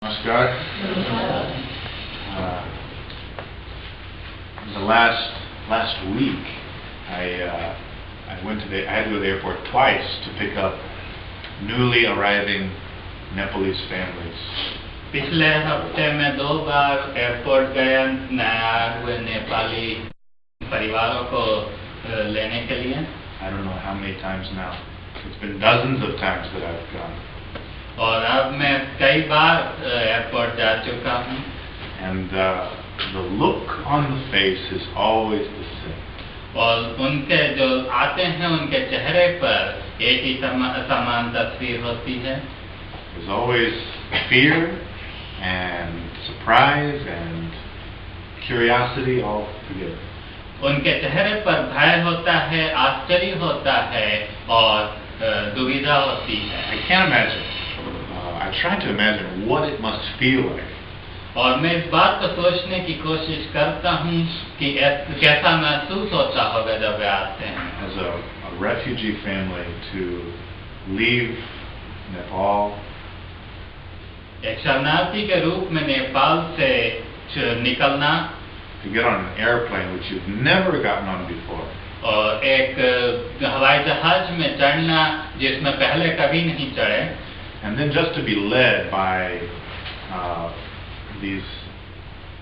Namaskar. The last week, I went to I had to go to the airport twice to pick up newly arriving Nepalese families. पिछले हफ्ते में 2 बार airport गया नया हुए नेपाली परिवारों को लेने के लिए. I don't know how many times now. It's been dozens of times that I've gone. और अब मैं कई बार एयरपोर्ट जा चुका हूँ. And the look on the face is always the same. और उनके जो आते हैं उनके चेहरे पर एक ही समान तस्वीर होती है. There's always fear and surprise and curiosity all together. उनके चेहरे पर भय होता है, आश्चर्य होता है और दुविधा होती है. I can't imagine. I try to imagine what it must feel like. और मैं इस बात को सोचने की कोशिश करता हूँ कि कैसा महसूस होता होगा जब वे आते हैं. As a refugee family to leave Nepal. एक शरणार्थी के रूप में नेपाल से निकलना. To get on an airplane which you've never gotten on before. और एक हवाई जहाज में चढ़ना जिसमें पहले कभी नहीं चढ़े. And then just to be led by these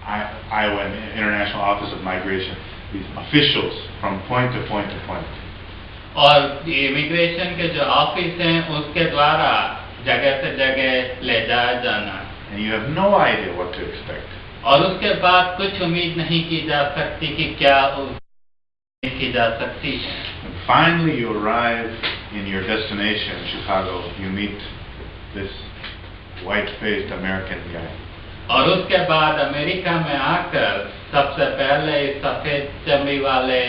Iowa International Office of Migration, these officials from point to point to point. और इमिग्रेशन के जो ऑफिस हैं उसके द्वारा जगह से जगह ले जाया जाना. And you have no idea what to expect. और उसके बाद कुछ उम्मीद नहीं की जा सकती कि क्या उम्मीद की जा सकती है. And finally you arrive in your destination, Chicago. You meet this white-faced American guy. और उसके बाद अमेरिका में आकर सबसे पहले सफेद चमड़ी वाले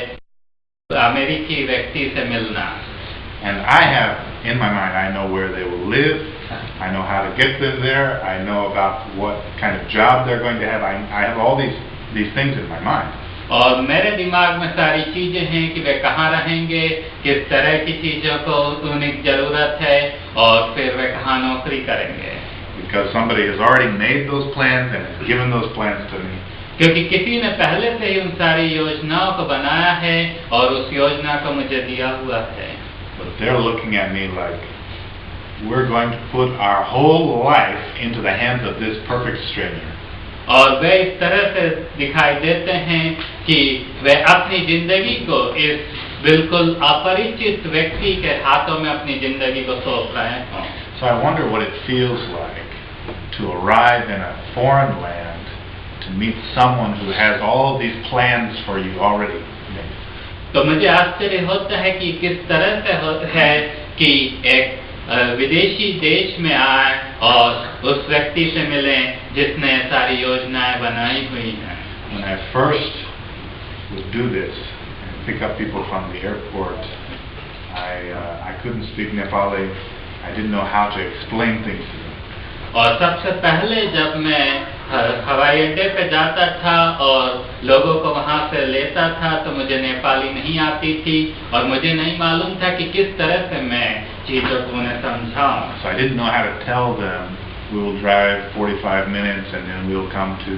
अमेरिकी व्यक्ति से मिलना. And I have in my mind, I know where they will live. I know how to get them there. I know about what kind of job they're going to have. I have all these things in my mind. और मेरे दिमाग में सारी चीजें हैं कि वे कहाँ रहेंगे, किस तरह की चीजों को उन्हें जरूरत है और फिर वे कहाँ नौकरी करेंगे. Because somebody has already made those plans and has given those plans to me. क्योंकि किसी ने पहले से ही उन सारी योजनाओं को बनाया है और उस योजना को मुझे दिया हुआ है. But they're looking at me like we're going to put our whole life into the hands of this perfect stranger. और वे इस तरह से दिखाई देते हैं कि वे अपनी जिंदगी को इस बिल्कुल अपरिचित व्यक्ति के हाथों में अपनी जिंदगी को सौंप रहे हैं. So I wonder what it feels like to arrive in a foreign land to meet someone who has all these plans for you already made. तो मुझे आश्चर्य होता है कि किस तरह से है कि एक विदेशी देश में आए और उस व्यक्ति से मिलें जिसने सारी योजनाएं बनाई हुई हैं. When I first would do this and pick up people from the airport, I couldn't speak Nepali. I didn't know how to explain things to them. और सबसे पहले जब मैं हवाई अड्डे पे जाता था और लोगों को वहाँ से लेता था तो मुझे नेपाली नहीं आती थी और मुझे नहीं मालूम था कि किस तरह से मैं चीज़ों को उन्हें समझाऊं. So I didn't know how to tell them we will drive 45 minutes and then we'll come to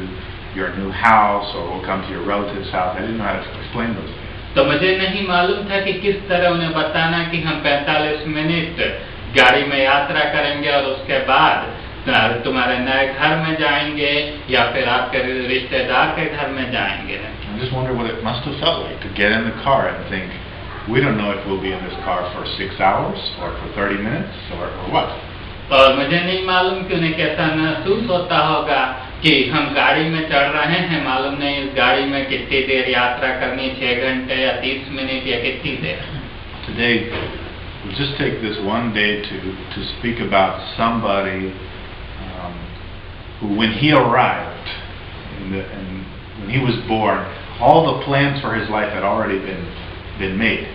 your new house or we'll come to your relative's house. I didn't know how to explain those things. तो मुझे नहीं मालूम था कि किस तरह उन्हें बताना कि हम 45 मिनट गाड़ी में यात्रा करेंगे और उसके बाद तुम्हारे नए घर में जाएंगे या फिर आपके रिश्तेदार के घर में जाएंगे. I just wonder what it must have felt like to get in the car and think, we don't know if we'll be in this car for 6 hours or for 30 minutes or what. और मुझे नहीं मालूम कि उन्हें कैसा महसूस होता होगा कि हम गाड़ी में चढ़ रहे हैं, मालूम नहीं इस गाड़ी में कितनी देर यात्रा करनी, 6 घंटे या 30 मिनट या कितनी देर. Today, we'll just take this one day to speak about somebody who, when he arrived and when he was born, all the plans for his life had already been made.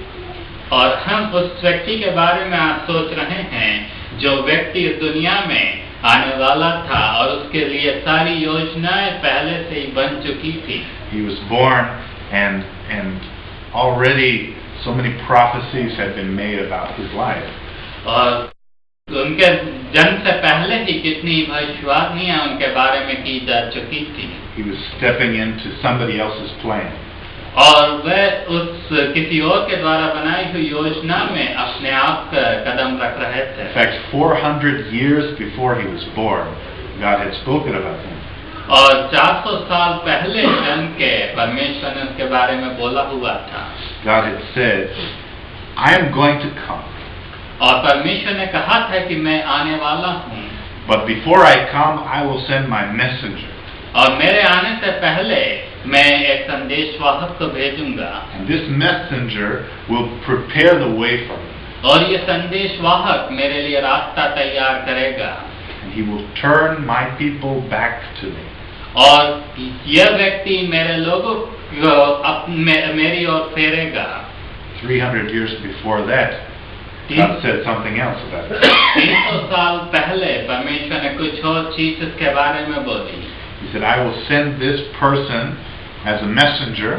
और हम उस व्यक्ति के बारे में आज सोच रहे हैं जो व्यक्ति इस दुनिया में आने वाला था और उसके लिए सारी योजनाएं पहले से ही बन चुकी थी. He was born and already so many prophecies had been made about his life. और उनके जन्म से पहले ही कितनी भविष्यवाणियां उनके बारे में की जा चुकी थी। He was stepping into somebody else's plan. और वह उस किसी और के द्वारा बनाई हुई योजना में अपने आप का कदम रख रहे थे। In fact, 400 years before he was born, God had spoken about him. और 400 साल पहले जन्म के परमेश्वर ने उसके बारे में बोला हुआ था। God had said, I am going to come. और परमेश्वर ने कहा था कि मैं आने वाला हूँ। But before I come, I will send my messenger. और मेरे आने से पहले मैं एक संदेशवाहक को भेजूंगा। And this messenger will prepare the way for me. और ये संदेशवाहक मेरे लिए रास्ता तैयार करेगा। And he will turn my people back to me. और यह व्यक्ति मेरे लोगों को मेरी ओर फेरेगा। 300 years before that, God said something else about it. 300 साल पहले परमेश्वर ने कुछ और चीज इसके बारे में बोली। He said, I will send this person as a messenger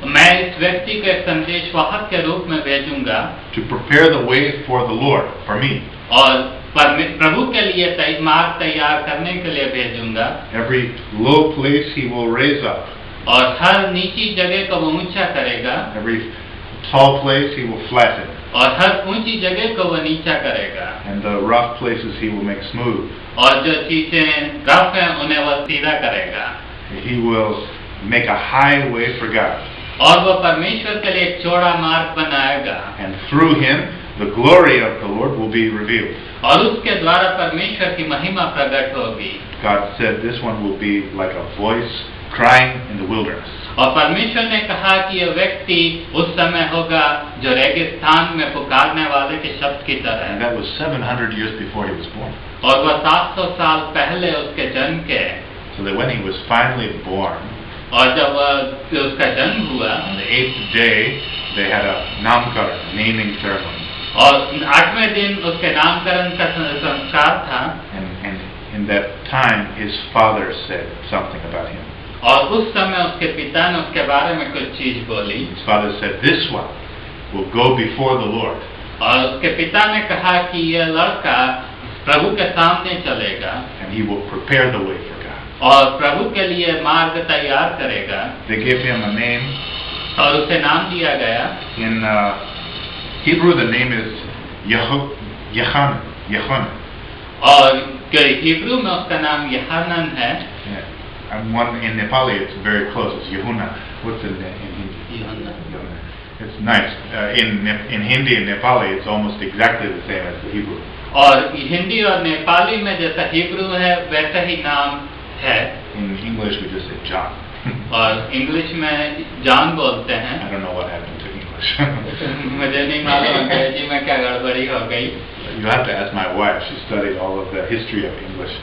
मैं इस व्यक्ति को एक संदेशवाहक के रूप में भेजूंगा to prepare the way for the Lord, for me. और प्रभु के लिए मार्ग तैयार करने के लिए भेजूंगा। Every low place he will raise up. और हर नीची जगह को वो ऊंचा करेगा। Every tall place he will flatten. और हर ऊंची जगह को वो नीचा करेगा। And the rough places he will make smooth. और जो चीजें रफ हैं उन्हें वो सीधा करेगा। He will make a highway for God. और वो परमेश्वर के लिए एक चौड़ा मार्ग बनाएगा। And through him, the glory of the Lord will be revealed. और उसके द्वारा परमेश्वर की महिमा प्रकट होगी। God said this one will be like a voice crying in the wilderness. और परमेश्वर ने कहा कि यह व्यक्ति उस समय होगा जो रेगिस्तान में पुकारने वाले के शब्द की तरह। And that was 700 years before he was born. और वह 700 साल पहले उसके जन्म के। So that when he was finally born, और जब उसका जन्म हुआ, on the 8th day, they had a namkaran, naming ceremony. और 8वें दिन उसके नामकरण का संस्कार था। And in that time, his father said something about him. और उस समय उसके पिता ने उसके बारे में कुछ चीज बोली। His father said, "This one will go before the Lord." और उसके पिता ने कहा कि यह लड़का प्रभु के सामने चलेगा। And he will prepare the way for God. और प्रभु के लिए मार्ग तैयार करेगा। They gave him a name. और उसे नाम दिया गया। In Hebrew, the name is Yochanan. और हिब्रू में उसका नाम यहानन है। And one in Nepali, it's very close. It's Yehuna. What's it in Hindi? Yehuna. It's nice. In Hindi and Nepali, it's almost exactly the same as the Hebrew. और हिंदी और नेपाली में जैसा Hebrew है वैसा ही नाम है। In English, we just say John. और English में जॉन बोलते हैं। I don't know what happened to English. मुझे नहीं मालूम अंग्रेजी में क्या गड़बड़ी हो गई। You have to ask my wife. She studied all of the history of English.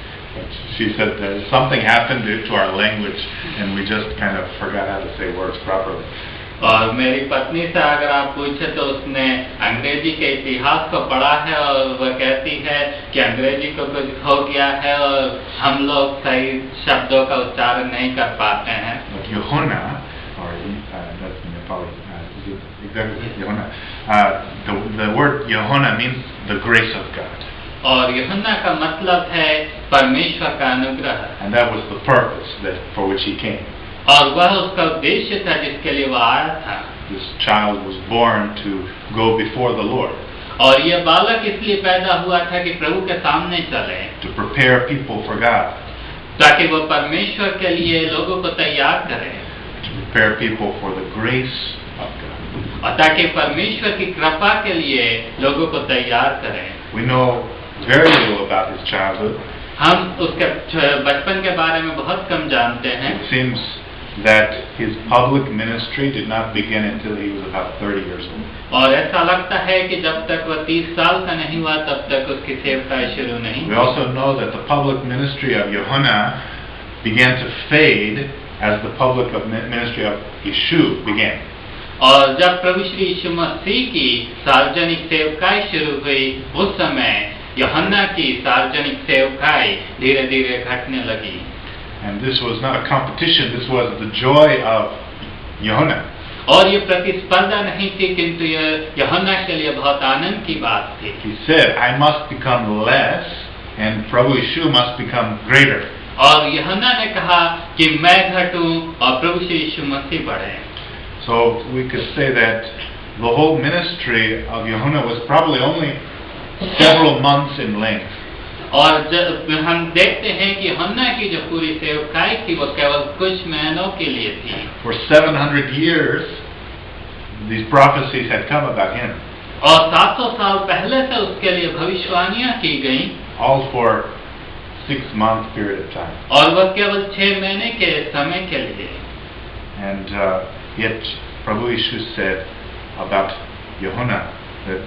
She said that something happened to our language, and we just kind of forgot how to say words properly. और मेरी पत्नी से अगर आप पूछे तो उसने अंग्रेजी के इतिहास को पढ़ा है और वह कहती है कि अंग्रेजी को कुछ हो गया है और हम लोग सही शब्दों का उच्चारण नहीं कर पाते हैं। But Yohana, or that's Nepali, exactly Yohana. The word Yohana means the grace of God. और यूहन्ना का मतलब है परमेश्वर का अनुग्रह। And that was the purpose for which he came. और वह उसका उद्देश्य था जिसके लिए वह आया था। This child was born to go before the Lord. और यह बालक इसलिए पैदा हुआ था कि प्रभु के सामने चले। To prepare people for God. ताकि वो परमेश्वर के लिए लोगों को तैयार करे। To prepare people for the grace of God. और ताकि परमेश्वर की कृपा के लिए लोगों को तैयार करे। We know very little about his childhood. हम उसके बचपन के बारे में बहुत कम जानते हैं। It seems that his public ministry did not begin until he was about 30 years old. और ऐसा लगता है कि जब तक वह 30 साल का नहीं हुआ तब तक उसकी सेवकाई शुरू नहीं। We also know that the public ministry of Yohana began to fade as the public ministry of Yeshu began. और जब प्रभु श्री यीशु मसीह की सार्वजनिक सेवकाई शुरू हुई उस समय यूहन्ना की सार्वजनिक सेवकाई धीरे-धीरे घटने लगी। And this was not a competition, this was the joy of Yohana. और ये प्रतिस्पर्धा नहीं थी किंतु ये यूहन्ना के लिए बहुत आनंद की बात थी। He said, I must become less and Prabhu Yishu must become greater. और यूहन्ना ने कहा कि मैं घटूं और प्रभु यीशु मसीह बढ़े. So we could say that the whole ministry of Yohana was probably only several months in length. और जब हम देखते हैं कि यूहन्ना की जो पूरी सेवकाई थी वो केवल कुछ महीनों के लिए थी. For 700 years, these prophecies had come about him. और 700 साल पहले से उसके लिए भविष्यवाणियां की गईं. All for 6-month period of time. और वह केवल 6 महीने के समय के लिए. And yet Prabhu Yishu said about Yohana that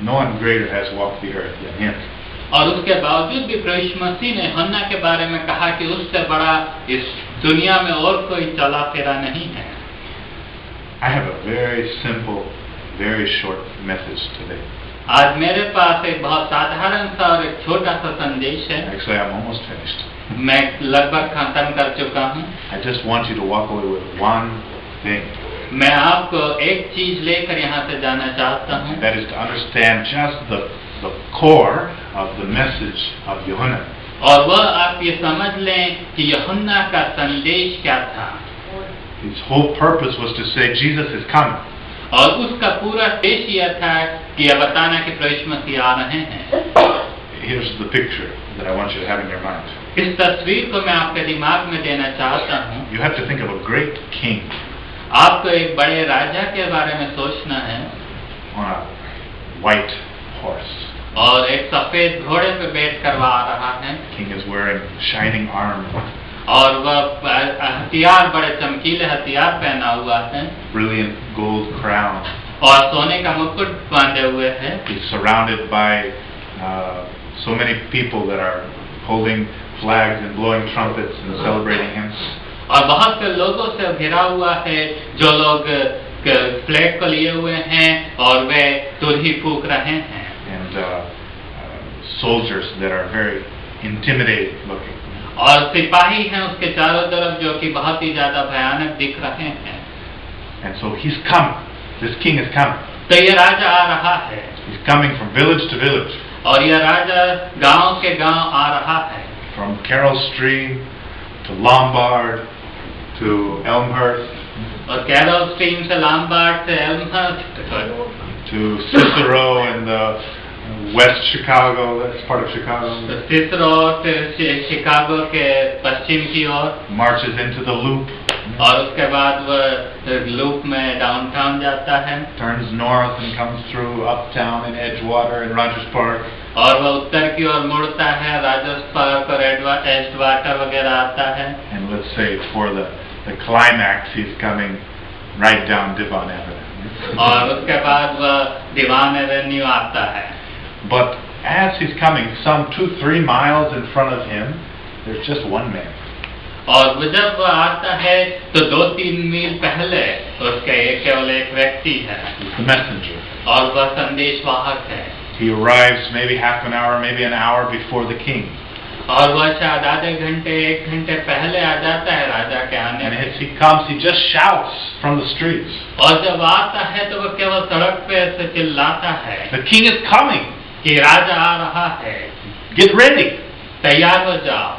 no one greater has walked the earth than him. और उसके बावजूद भी प्रभु यीशु मसीह ने यूहन्ना के बारे में कहा कि उससे बड़ा इस दुनिया में और कोई चला फिरा नहीं है. I have a very simple, very short message today. आज मेरे पास एक बहुत साधारण सा और एक छोटा सा संदेश है. Actually, I'm almost finished. मैं लगभग खत्म कर चुका हूँ. I just want you to walk away with one thing. मैं आपको एक चीज लेकर यहाँ से जाना चाहता हूँ. That is to understand just the core of the message of Yohana. और वह आप ये समझ लें कि यूहन्ना का संदेश क्या था. His whole purpose was to say Jesus is coming. और उसका पूरा उद्देश्य यह था कि यह बताना कि प्रभु यीशु मसीह आ रहे हैं. Here's the picture that I want you to have in your mind. इस तस्वीर को मैं आपके दिमाग में देना चाहता हूँ. You have to think of a great king आपको एक बड़े राजा के बारे में सोचना है. on a white horse. और एक सफेद घोड़े पे बैठ कर वह आ रहा है. King is wearing shining armor. और वह हथियार बड़े चमकीले हथियार पहना हुआ है. Brilliant gold crown. और सोने का मुकुट बांधे हुए है. He's surrounded by so many people that are holding flags and blowing trumpets and celebrating him. और बहुत से लोगों से घिरा हुआ है जो लोग फ्लैग को लिए हुए हैं और वे तुरही फूंक रहे हैं. And soldiers that are very intimidating looking. और सिपाही हैं उसके चारों तरफ जो कि बहुत ही ज्यादा भयानक दिख रहे हैं. And so he's coming. This king is coming. तो ये राजा आ रहा है. He's coming from village to village. और यह राजा गांव के गांव आ रहा है. From Carroll Stream to Lombard to Elmhurst. और कैरोल स्ट्रीम से लॉम्बार्ड से Elmhirst to Cicero in the West Chicago, that's part of Chicago. Cicero से शिकागो के पश्चिम की ओर. Marches into the Loop. और उसके बाद वह लूप में डाउनटाउन जाता है. Turns north and comes through Uptown and Edgewater and Rogers Park. और वह उत्तर की ओर मुड़ता है. राजर्स पार्क और एडवाटर वगैरह आता है. And let's say for the climax, he's coming right down Devon Avenue. और उसके बाद वह दीवान एवेन्यू आता है. But as he's coming, some 2-3 miles in front of him, there's just one man. और जब वह आता है तो 2-3 मील पहले उसके केवल एक व्यक्ति है. He's the messenger. और वह संदेशवाहक है. He arrives maybe half an hour, maybe an hour before the king. और वह शायद आधे घंटे 1 घंटे पहले आ जाता है राजा के आने And में. as he comes, he just shouts from the streets. और जब आता है तो वह केवल सड़क पे से चिल्लाता है The king is coming. कि राजा आ रहा है. Get ready. तैयार हो जाओ.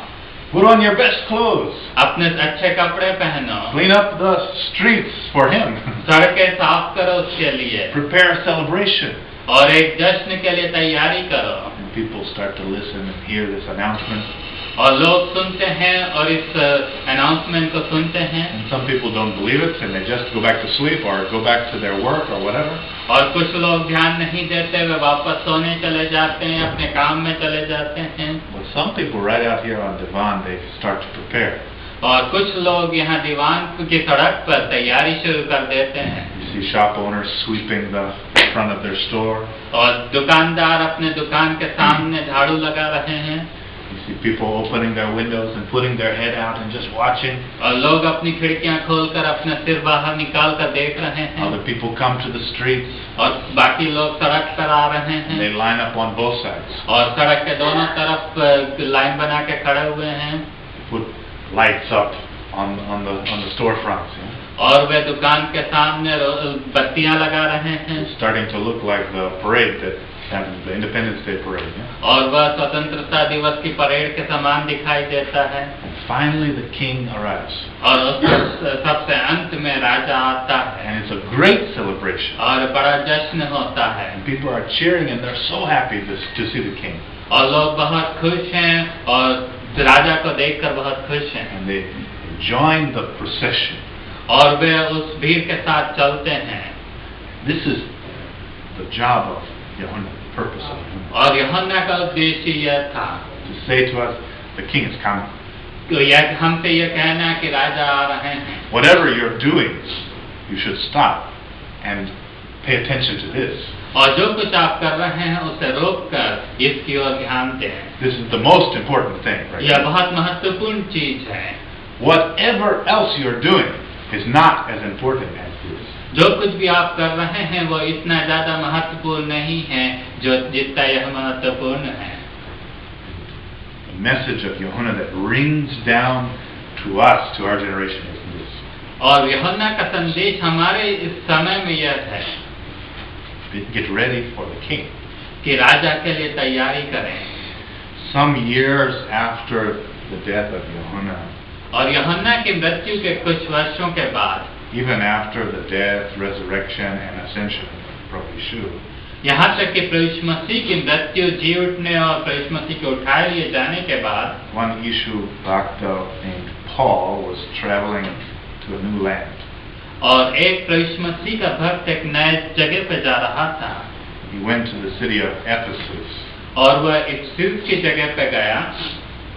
Put on your best clothes. अपने अच्छे कपड़े पहनो. Clean up the streets for him. सड़कें साफ करो उसके लिए. Prepare a celebration. और एक जश्न के लिए तैयारी करो. And people start to listen and hear this announcement. और लोग सुनते हैं और इस अनाउंसमेंट को सुनते हैं. And some people don't believe it and they just go back to sleep or go back to their work or whatever. और कुछ लोग ध्यान नहीं देते, वे वापस सोने चले जाते हैं, अपने काम में चले जाते हैं. But some people right out here on Devon, they start to prepare. और कुछ लोग यहाँ दीवान की सड़क पर तैयारी शुरू कर देते हैं. You see shop owners sweeping the front of their store. और दुकानदार अपने दुकान के सामने झाड़ू लगा रहे हैं. You see people opening their windows and putting their head out and just watching. और लोग अपनी खिड़कियां खोलकर अपना सिर बाहर निकाल कर देख रहे हैं. Other people come to the streets. और बाकी लोग सड़क पर आ रहे हैं. They line up on both sides. और सड़क के दोनों तरफ लाइन बना के खड़े हुए हैं. Put lights up on the storefronts. Yeah? और वे दुकान के सामने बत्तियां लगा रहे हैं. It's starting to look like the parade that the Independence Day parade. Yeah? और वह स्वतंत्रता दिवस की परेड के समान दिखाई देता है। And finally the king arrives. और सबसे अंत में राजा आता है। And it's a great celebration. और बड़ा जश्न होता है। And people are cheering and they're so happy to see the king. और लोग बहुत खुश हैं और राजा को देखकर बहुत खुश हैं। And they join the procession. और वे उस भीड़ के साथ चलते हैं। This is the job of Yohana, the purpose of Yohana. और यूहन्ना का उद्देश्य यह था To say to us, the king is coming. तो यह हमसे यह कहना कि राजा आ रहे हैं। Whatever you're doing, you should stop and pay attention to this. और जो कुछ आप कर रहे हैं उसे रोककर इसकी ओर ध्यान दें। This is the most important thing, right? यह बहुत महत्वपूर्ण चीज है। Whatever else you're doing is not as important as this. जो कुछ भी आप कर रहे हैं वो इतना ज्यादा महत्वपूर्ण नहीं है जो जितना यह महत्वपूर्ण है। The message of Yohana that rings down to us, to our generation, is this. और यूहन्ना का संदेश हमारे इस समय में यह है Get ready for the king. कि राजा के लिए तैयारी करें। Some years after the death of Yohana, और यूहन्ना की मृत्यु के कुछ वर्षों के बाद, even after the death, resurrection, and ascension of Prabhu Yeshu, यहाँ तक कि प्रभु मसीह की मृत्यु, जी उठने और प्रभु मसीह के उठाए लिए जाने के बाद, one Yeshu Bhakta named Paul was traveling to a new land. और एक प्रभु मसीह का भक्त एक नए जगह पे जा रहा था। He went to the city of Ephesus. और वह इफिसुस की जगह पे गया।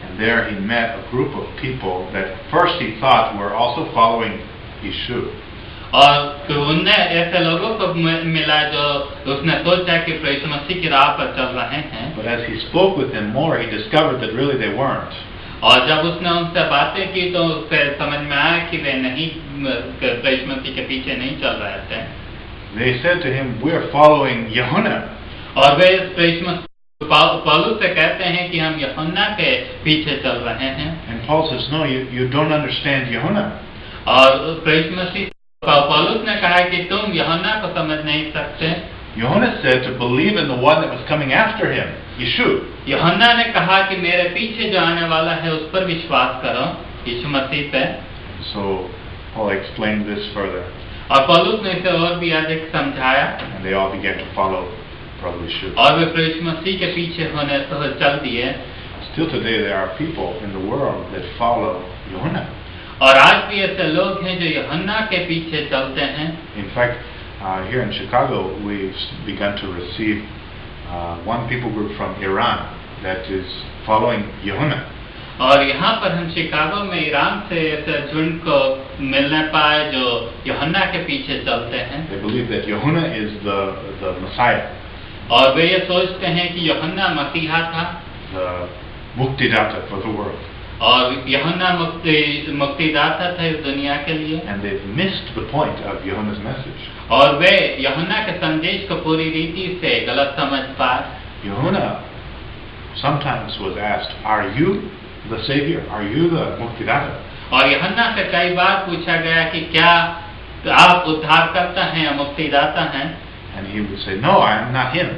And there he met a group of people that first he thought were also following Yeshu. और उनने ऐसे लोगों को मिला जो उसने सोचा कि प्रभु मसीह की राह पर चल रहे हैं। But as he spoke with them more, he discovered that really they weren't. और जब उसने उनसे बातें की तो उससे समझ में आया कि वे नहीं प्रभु मसीह के पीछे नहीं चल रहे थे। They said to him, "We're following Yohana." और वे प्रभु पौलुस से कहते हैं कि हम यूहन्ना के पीछे चल रहे हैं। And Paul says, "No, you don't understand Yohana." और प्रभु मसीह पौलुस ने कहा कि तुम यूहन्ना को समझ नहीं सकते। Yohana said to believe in the one that was coming after him, Yeshu. यूहन्ना ने कहा कि मेरे पीछे जो आने वाला है उस पर विश्वास करो, यीशु मसीह पे। So Paul explained this further. और पौलुस ने इसे और भी अधिक समझाया। And they all began to follow Prabhu Yeshu. और वे प्रभु मसीह के पीछे होने तो चल दिए। Still today there are people in the world that follow Yohana. और आज भी ऐसे लोग हैं जो यूहन्ना के पीछे चलते हैं। In fact, here in Chicago, we've begun to receive one people group from Iran that is following Yohana. और यहाँ पर हम शिकागो में ईरान से ऐसे झुंड को मिलने पाए जो यूहन्ना के पीछे चलते हैं। They believe that Yohana is the Messiah, और वे ये सोचते हैं कि यूहन्ना मसीहा था, the Muktidata for the world. और यूहन्ना मुक्तिदाता था इस दुनिया के लिए। And they've missed the point of Yohana's message. और वे यूहन्ना के संदेश को पूरी रीति से गलत समझ पाए। Yohana sometimes was asked, "Are you the Savior? Are you the Muktidata?" और यूहन्ना से कई बार पूछा गया कि क्या आप उद्धारकर्ता हैं या मुक्तिदाता हैं? And he would say, "No, I am not him.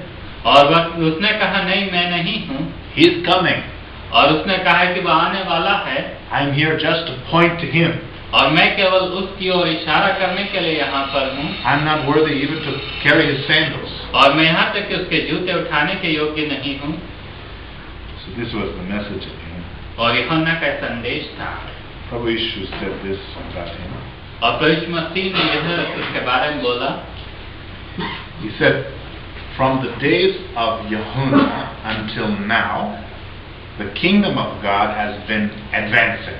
और उसने कहा नहीं, मैं नहीं हूँ। He is coming. और उसने कहा कि वह आने वाला है। I am here just to point to him. और मैं केवल उसकी ओर इशारा करने के लिए यहाँ पर हूँ। I am not worthy even to carry his sandals." और मैं यहाँ तक कि उसके जूते उठाने के योग्य नहीं हूँ। So this was the message of him. और यूहन्ना का संदेश था। Prabhu Yeshu said this about him. और प्रभु मसीह ने यह उसके बारे में बोला। He said, "From the days of Yohana until now, the kingdom of God has been advancing."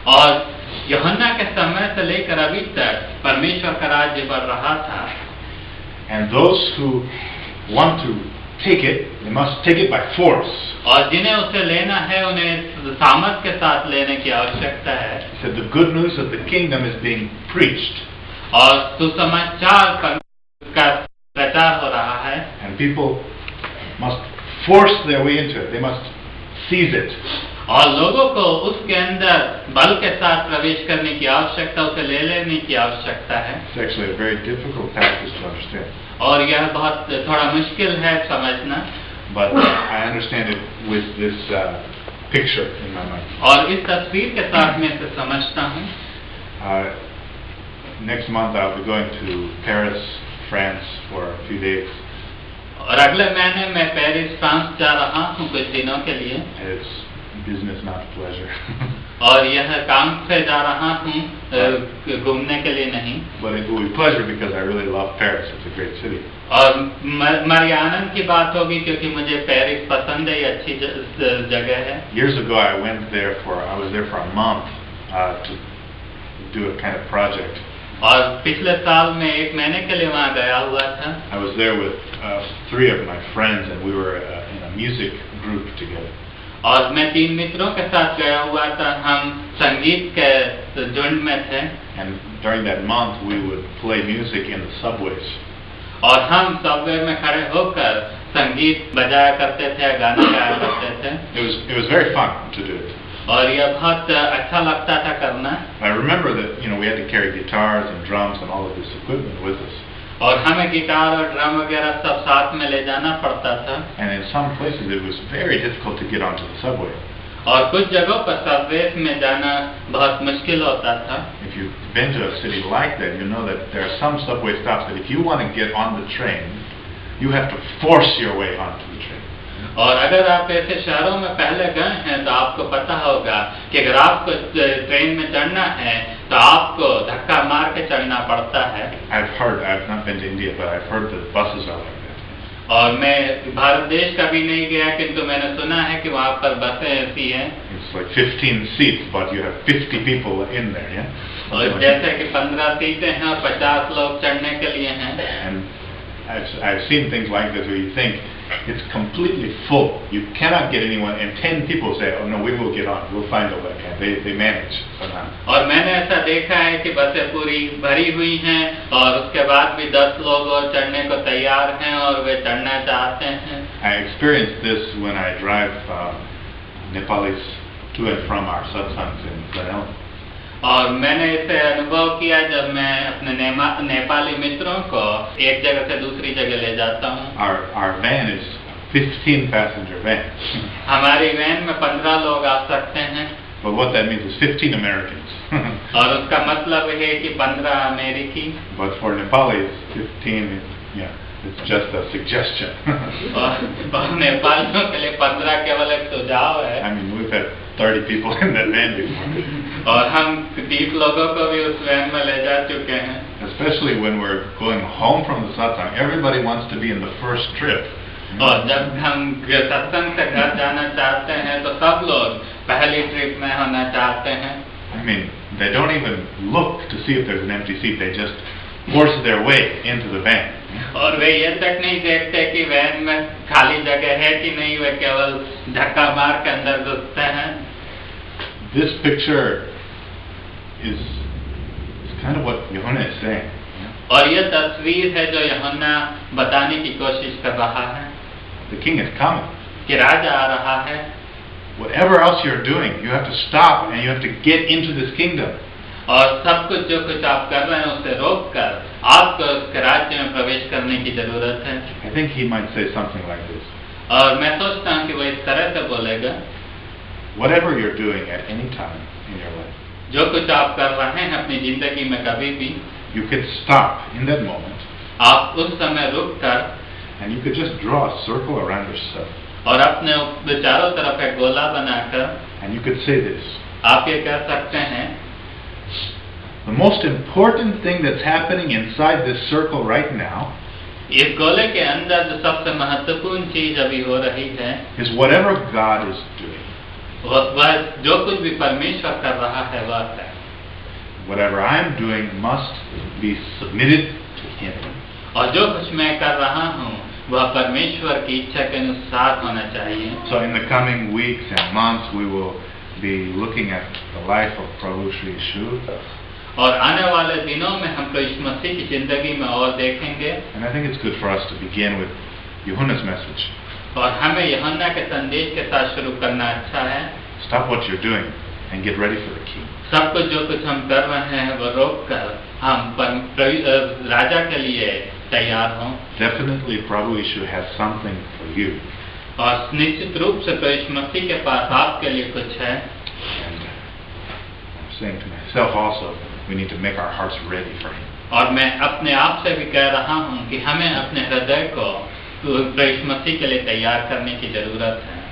और यूहन्ना के समय से लेकर अभी तक परमेश्वर का राज्य बढ़ रहा था। And those who want to take it, they must take it by force. और जिन्हें उसे लेना है उन्हें सामर्थ के साथ लेने की आवश्यकता है। He said the good news of the kingdom is being preached. और सुसमाचार का प्रचार हो रहा है। And people must force their way into it. They must seize it. और लोगों को उसके अंदर बल के साथ प्रवेश करने की आवश्यकता, उसे ले लेने की आवश्यकता है। It's actually a very difficult passage to understand. और यह बहुत थोड़ा मुश्किल है समझना, but I understand it with this picture in my mind. और इस तस्वीर के साथ मैं इसे समझता हूँ। Next month I'll be going to Paris, France for a few days. और अगले महीने मैं पेरिस फ्रांस जा रहा हूँ कुछ दिनों के लिए। It's business, not pleasure. और यह काम से जा रहा हूँ, घूमने के लिए नहीं। But it will be pleasure because I really love Paris. It's a great city. और मेरी आनंद की बात होगी क्योंकि मुझे पेरिस पसंद है, ये अच्छी जगह है। Years ago I was there for a month to do a kind of project. और पिछले साल में 1 महीने के लिए वहाँ गया हुआ था। I was there with 3 of my friends and we were in a music group together. और मैं 3 मित्रों के साथ गया हुआ था, हम संगीत के झुंड में थे। And during that month we would play music in the subways. और हम सबवे में खड़े होकर संगीत बजाया करते थे, गाना गाया करते थे। It was very fun to do it. और यह बहुत अच्छा लगता था करना। I remember that we had to carry guitars and drums and all of this equipment with us. और हमें गिटार और ड्रम वगैरह सब साथ में ले जाना पड़ता था। And in some places it was very difficult to get onto the subway. और कुछ जगहों पर सबवे में जाना बहुत मुश्किल होता था। If you've been to a city like that, you know that there are some subway stops that if you want to get on the train, you have to force your way onto the train. और अगर आप ऐसे शहरों में पहले गए हैं तो आपको पता होगा कि अगर आपको ट्रेन में चढ़ना है तो आपको धक्का मार के चढ़ना पड़ता है। I've not been to India, but I've heard that buses are like that. और मैं भारत देश कभी नहीं गया, किंतु मैंने सुना है कि वहाँ पर बसें ऐसी हैं। It's like 15 seats, but you have 50 people in there, yeah? और जैसे कि 15 सीटें हैं और 50 लोग चढ़ने के लिए हैं। And I've seen things like this where you think it's completely full. You cannot get anyone, and 10 people say, "Oh no, we will get on. We'll find a way." And they manage somehow. और मैंने ऐसा देखा है कि बसें पूरी भरी हुई हैं और उसके बाद भी 10 लोग और चढ़ने को तैयार हैं और वे चढ़ना चाहते हैं। I experienced this when I drive Nepalis to and from our satsangs in Lorance. और मैंने इसे अनुभव किया जब मैं अपने नेपाली मित्रों को एक जगह से दूसरी जगह ले जाता हूँ। Our van is 15 passenger van. हमारी वैन में 15 लोग आ सकते हैं। But what that means is 15 Americans. और उसका मतलब है कि 15 अमेरिकी। But for Nepalis, 15 it's just a suggestion. और नेपालियों के लिए 15 केवल एक सुझाव है। I mean, we've had 30 people in that van before. और हम 30 लोगों को भी उस वैन में ले जा चुके हैं। Especially when we're going home from the satsang, everybody wants to be in the first trip. और जब हम सत्संग से घर जाना चाहते हैं तो सब लोग पहली ट्रिप में होना चाहते हैं। I mean, they don't even look to see if there's an empty seat. They just force their way into the van. और वे ये तक नहीं देखते कि वैन में खाली जगह है कि नहीं, वे केवल धक्का मार के अंदर घुसते हैं। This picture is kind of what Yohana is saying. और ये तस्वीर है जो यूहन्ना बताने की कोशिश कर रहा है। The king is coming. कि राजा आ रहा है। Whatever else you're doing, you have to stop and you have to get into this kingdom. और सब कुछ जो कुछ आप कर रहे हैं उसे रोक कर आपको उसके राज्य में प्रवेश करने की जरूरत है। I think he might say something like this. और मैं सोचता हूँ कि वो इस तरह से बोलेगा, Whatever you're doing at any time in your life, जो कुछ आप कर रहे हैं अपनी जिंदगी में कभी भी, you could stop in that moment. आप उस समय रुक कर And you could just draw a circle around yourself. और अपने चारों तरफ एक गोला बनाकर And you could say this. आप ये कह सकते हैं, The most important thing that's happening inside this circle right now इस गोले के अंदर जो सबसे महत्वपूर्ण चीज अभी हो रही है is whatever God is doing. वह जो कुछ भी परमेश्वर कर रहा है वह है। Whatever I'm doing must be submitted to Him. और जो कुछ मैं कर रहा हूँ वह परमेश्वर की इच्छा के अनुसार होना चाहिए। So in the coming weeks and months we will be looking at the life of Prabhu Shri Yeshu. और आने वाले दिनों में हम प्रभु मसीह की जिंदगी में और देखेंगे। And I think it's good for us to begin with Yohana's message. और हमें यूहन्ना के संदेश के साथ शुरू करना अच्छा है। Stop what you're doing and get ready for the King. सब कुछ जो कुछ हम कर रहे हैं वो रोक कर हम राजा के लिए तैयार हों। Definitely, Prabhu Yeshu has something for you. और निश्चित रूप से तो यीशु मसीह के पास आपके लिए कुछ है। And I'm saying to myself also, we need to make our hearts ready for Him. और मैं अपने आप से भी कह रहा हूँ कि हमें अपने हृदय को यीशु मसीह के लिए तैयार करने की जरूरत है।